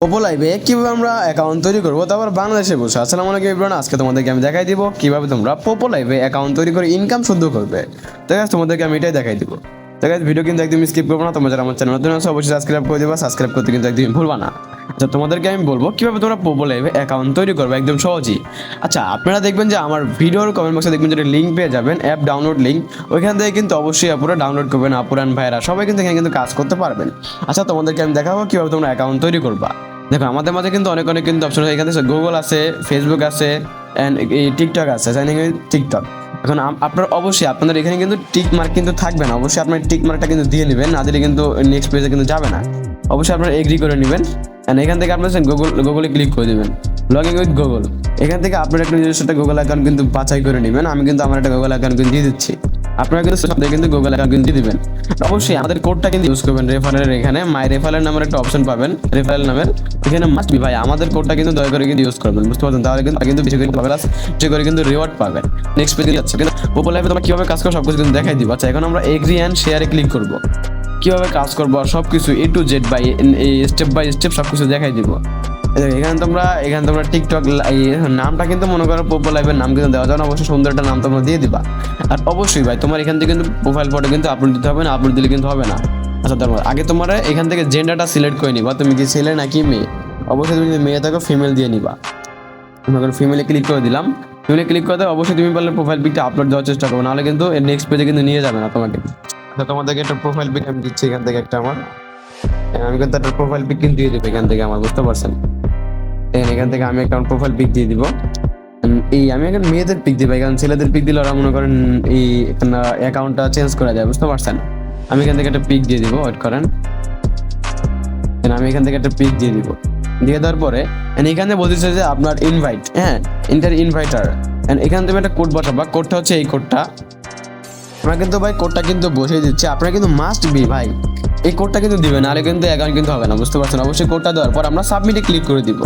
পোপো লাইভে কিভাবে আমরা অ্যাকাউন্ট তৈরি করবো, তারপর বাংলাদেশে বসে। আসসালামু আলাইকুম এভরিওয়ান, আজকে তোমাদেরকে আমি দেখাই দিব কিভাবে তোমরা পোপো লাইভে অ্যাকাউন্ট তৈরি করে ইনকাম শুদ্ধ করবে। তো গাইস তোমাদেরকে আমি এটাই দেখাই দিব। তো গাইস ভিডিও কিন্তু একদম স্কিপ করবো না, তোমরা যারা আমার চ্যানেল নতুন আছো অবশ্যই সাবস্ক্রাইব করে দিবা, সাবস্ক্রাইব করতে কিন্তু একদম ভুলবা না। আচ্ছা তোমাদেরকে আমি বলবো কিভাবে তোমরা পোপো লাইভে অ্যাকাউন্ট তৈরি করবে একদম সহজেই। আচ্ছা আপনারা দেখবেন যে আমার ভিডিওর কমেন্ট বক্সে দেখবেন যে লিঙ্ক পেয়ে যাবেন, অ্যাপ ডাউনলোড লিঙ্ক। ওইখান থেকে কিন্তু অবশ্যই আপুরা ডাউনলোড করবেন, আপুরান ভাইরা সবাই কিন্তু এখানে কিন্তু কাজ করতে পারবেন। আচ্ছা তোমাদেরকে আমি দেখাবো কিভাবে তোমরা অ্যাকাউন্ট তৈরি করবা। দেখো আমাদের মাঝে কিন্তু অনেক কিন্তু অপশন আছে, এখানে গুগল আছে, ফেসবুক আছে, অ্যান্ড এই টিকটক আছে, টিকটক। এখন আপনার অবশ্যই আপনাদের এখানে কিন্তু টিক মার্ক কিন্তু থাকবে না, অবশ্যই আপনার টিক মার্কটা কিন্তু দিয়ে নেবেন, না দিলে কিন্তু নেক্সট পেজে কিন্তু যাবে না। অবশ্যই আপনারা এগ্রি করে নেবেন। অ্যান্ড এখান থেকে আপনার গুগলে ক্লিক করে দেবেন, লগ ইন উইথ গুগল। এখান থেকে আপনার একটা নিজস্ব একটা গুগল অ্যাকাউন্ট কিন্তু বাছাই করে নেবেন। আমি কিন্তু আমার একটা গুগল অ্যাকাউন্ট কিন্তু দিয়ে দিচ্ছি, আপনারা কিন্তু সবাই কিন্তু গুগল অ্যাকাউন্ট কিন্তু দিয়ে দিবেন। অবশ্যই আমাদের কোডটা কিন্তু ইউজ করবেন, রেফারেলের এখানে মাই রেফারেল নামের একটা অপশন পাবেন, রেফারেল নামের এখানে মাস্ট বি ভাই আমাদের কোডটা কিন্তু দয়া করে কিন্তু ইউজ করবেন, বুঝতে পারছেন? তাহলে কিন্তু বেশি করে পাবেন, বেশি করে কিন্তু রিওয়ার্ড পাবেন। নেক্সট পেজে যাচ্ছে কিন্তু পোপো লাইভে তোমরা কিভাবে কাজ করো সব কিছু কিন্তু দেখাই দিব। আচ্ছা এখন আমরা এগ্রি অ্যান্ড শেয়ারে ক্লিক করব, কিভাবে কাজ করবো আর সব কিছু A to Z by step by step সব কিছু দেখাই দিব। এখানে তোমরা টিকটক নামটা কিন্তু মনে করো পোপো লাইভের নাম কিন্তু দেওয়া যায় না, অবশ্যই সুন্দর একটা নাম তোমরা দিয়ে দিবা। আর অবশ্যই ভাই তোমার এখান থেকে কিন্তু প্রোফাইল ফটো কিন্তু আপলোড দিতে হবে না, আপলোড দিলে কিন্তু হবে না। আচ্ছা তারপর আগে তোমার এখান থেকে জেন্ডারটা সিলেক্ট করে নিবা, তুমি কি ছেলে নাকি মেয়ে। অবশ্যই তুমি যদি মেয়ে থাকো ফিমেল দিয়ে নিবা। মনে করো ফিমেলে ক্লিক করে দিলাম, ফিমেলে ক্লিক করে দেয় অবশ্যই তুমি পারলে প্রোফাইল পিকটা আপলোড দেওয়ার চেষ্টা করো, নাহলে কিন্তু নেক্সট পেজে কিন্তু নিয়ে যাবে না তোমাকে। আচ্ছা তোমাদেরকে একটা প্রোফাইল পিক আমি দিচ্ছি এখান থেকে একটা আমার, আমি কিন্তু একটা প্রোফাইল পিক কিন্তু দিয়ে দেবো এখান থেকে আমার, বুঝতে পারছেন? এখান থেকে আমি একটা প্রোফাইল পিক দিয়ে দিব। আমি এখন মেয়েদের পিক দিই, কারণ ছেলেদের পিক দিলে ওরা মনে করেন এই অ্যাকাউন্টটা চেঞ্জ করা যায়, বুঝতে পারছেন? আমি এখান থেকে একটা পিক দিয়ে দিব, ওয়েট করেন। আমি এখান থেকে একটা পিক দিয়ে দিব, দিয়ে দেওয়ার পরে এখানে বলতেছে যে আপনার ইনভাইট, ইন্টার ইনভাইটার। এখান থেকে একটা কোড বসাবা, কোডটা হচ্ছে এই কোডটা। আমরা কিন্তু ভাই কোডটা কিন্তু বসিয়ে দিচ্ছি, আপনারা কিন্তু মাস্ট বি ভাই এই কোডটা কিন্তু দিবেন, নাহলে কিন্তু অ্যাকাউন্ট কিন্তু হবে না, বুঝতে পারছেন? অবশ্যই কোডটা দেওয়ার পর আমরা সাবমিটে ক্লিক করে দিব।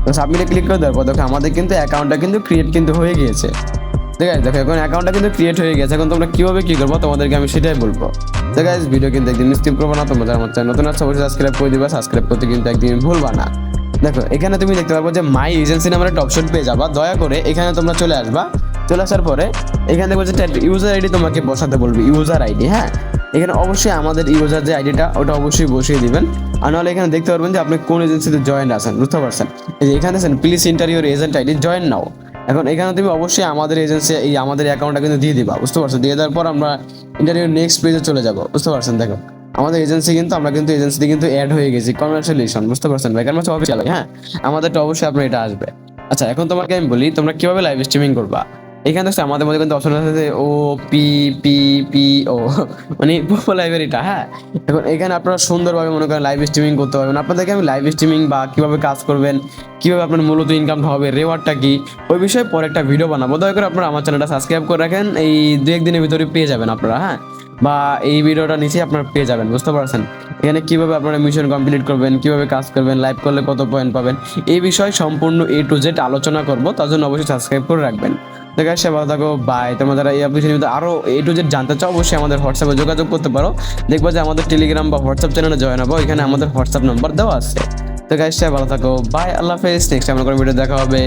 তো সাবমিটে ক্লিক করে দেওয়ার পর দেখো আমাদের কিন্তু অ্যাকাউন্টটা কিন্তু ক্রিয়েট কিন্তু হয়ে গিয়েছে। ঠিক আছে, দেখো এখন অ্যাকাউন্টটা কিন্তু ক্রিয়েট হয়ে গেছে। এখন তোমরা কিভাবে কি করবো তোমাদেরকে আমি সেটাই বলবো। তো গাইস ভিডিও কিন্তু একদিন স্কিপ করবো না, তোমরা আমার চ্যানেল নতুন আছে অবশ্যই সাবস্ক্রাইব করে দিবা, সাবস্ক্রাইব করতে কিন্তু একদিন ভুলবা না। দেখো এখানে তুমি দেখতে পারবো যে মাই এজেন্সি নামের একটা অপশন পেয়ে যাবা, দয়া করে এখানে তোমরা চলে আসবা। চলে আসার পরে এখানে দেখবো যে ইউজার আইডি তোমাকে বসাতে বলবে, ইউজার আইডি। এখানে অবশ্যই আমাদের ইউজার যে আইডিটা ওটা অবশ্যই বসিয়ে দিবেন, আর নাহলে এখানে দেখতে পারবেন যে আপনি কোন এজেন্সিতে জয়েন আছেন, বুঝতে পারছেন? এই যে এখানে আছেন please enter your agent ID join নাও। এখন এখানে তুমি অবশ্যই আমাদের এজেন্সি আমাদের অ্যাকাউন্টটা কিন্তু দিয়ে দিবা, বুঝতে পারছো? দিয়ে দেওয়ার পর আমরা ইন্টারভিউ নেক্সট পেজে চলে যাবো, বুঝতে পারছেন? দেখো আমাদের এজেন্সি কিন্তু আমরা কিন্তু এজেন্সিতে কিন্তু অ্যাড হয়ে গেছি, কনগ্রাচুলেশন, বুঝতে পারছেন ভাই? কারণ অফিসিয়াল আমাদেরটা অবশ্যই আপনার এটা আসবে। আচ্ছা এখন তোমাকে আমি বলি তোমরা কিভাবে লাইভ স্ট্রিমিং করবা। এখানে হচ্ছে আমাদের মধ্যে কিন্তু অপশন আছে যে OPPPO, মানে পোপো লাইভের এটা। এখন এখানে আপনারা সুন্দরভাবে মনে করেন লাইভ স্ট্রিমিং করতে পারবেন। আপনাদেরকে আমি লাইভ স্ট্রিমিং বা কিভাবে কাজ করবেন, কিভাবে আপনার মূলত ইনকামটা হবে, রেওয়ার্ডটা কি, ওই বিষয়ে পরে একটা ভিডিও বানাবো। দয়া করে আপনারা আমার চ্যানেলটা সাবস্ক্রাইব করে রাখেন, এই 2-1 দিনের ভিতরে পেয়ে যাবেন আপনারা, বা এই ভিডিওটা নিচে আপনারা পেয়ে যাবেন, বুঝতে পারছেন? এখানে কিভাবে আপনারা মিশন কমপ্লিট করবেন, কিভাবে কাজ করবেন, লাইভ করলে কত পয়েন্ট পাবেন, এই বিষয়ে সম্পূর্ণ A to Z আলোচনা করবো, তার জন্য অবশ্যই সাবস্ক্রাইব করে রাখবেন। দেখা সে ভালো থাকো, বাই। তোমরা যারা এই অ্যাপ্লিকেশন আরও A to Z জানতে চাও অবশ্যই আমাদের হোয়াটসঅ্যাপে যোগাযোগ করতে পারো, দেখবো যে আমাদের টেলিগ্রাম বা হোয়াটসঅ্যাপ চ্যানেলে জয়েন হবো, এখানে আমাদের হোয়াটসঅ্যাপ নাম্বার দেওয়া আছে। তো গাইস ভালো থাকো, বাই, আল্লাহ হাফেজ। নেক্সট আমরা কোনো ভিডিও দেখা হবে।